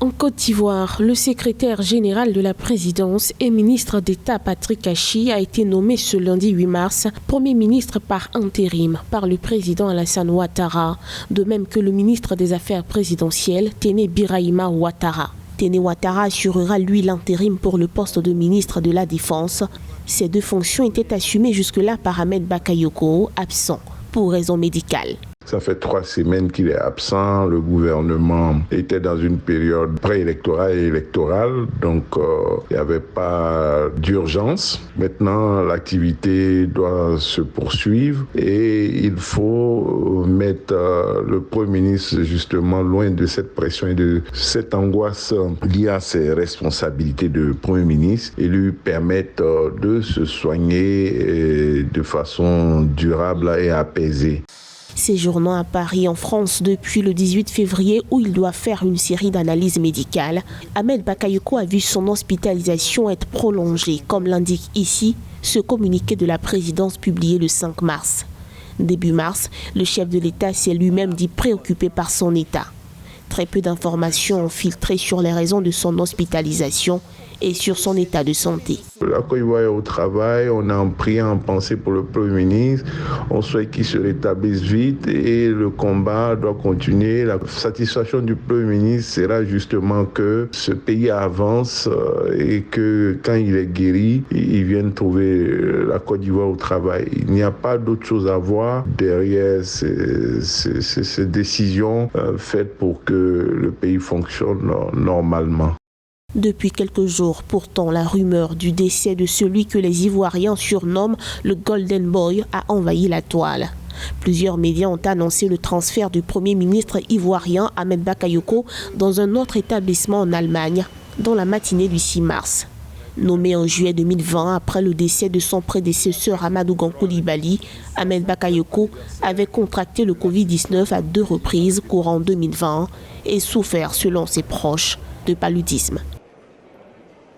En Côte d'Ivoire, le secrétaire général de la présidence et ministre d'État Patrick Achi a été nommé ce lundi 8 mars Premier ministre par intérim par le président Alassane Ouattara, de même que le ministre des Affaires présidentielles Téné Birahima Ouattara. Téné Ouattara assurera lui l'intérim pour le poste de ministre de la Défense. Ces deux fonctions étaient assumées jusque-là par Ahmed Bakayoko, absent pour raison médicale. Ça fait 3 semaines qu'il est absent. Le gouvernement était dans une période préélectorale et électorale, donc il n'y avait pas d'urgence. Maintenant, l'activité doit se poursuivre et il faut mettre le Premier ministre justement loin de cette pression et de cette angoisse liée à ses responsabilités de Premier ministre et lui permettre de se soigner de façon durable et apaisée. Séjournant à Paris en France depuis le 18 février où il doit faire une série d'analyses médicales, Ahmed Bakayoko a vu son hospitalisation être prolongée, comme l'indique ici ce communiqué de la présidence publié le 5 mars. Début mars, le chef de l'État s'est lui-même dit préoccupé par son état. Très peu d'informations ont filtré sur les raisons de son hospitalisation et sur son état de santé. La Côte d'Ivoire est au travail, on a en prière, en pensée pour le Premier ministre, on souhaite qu'il se rétablisse vite et le combat doit continuer. La satisfaction du Premier ministre sera justement que ce pays avance et que quand il est guéri, il vienne trouver la Côte d'Ivoire au travail. Il n'y a pas d'autre chose à voir derrière ces décisions faites pour que le pays fonctionne normalement. Depuis quelques jours, pourtant, la rumeur du décès de celui que les Ivoiriens surnomment le Golden Boy a envahi la toile. Plusieurs médias ont annoncé le transfert du Premier ministre ivoirien Ahmed Bakayoko dans un autre établissement en Allemagne, dans la matinée du 6 mars. Nommé en juillet 2020 après le décès de son prédécesseur Amadou Coulibaly, Ahmed Bakayoko avait contracté le Covid-19 à 2 reprises courant 2020 et souffert, selon ses proches, de paludisme.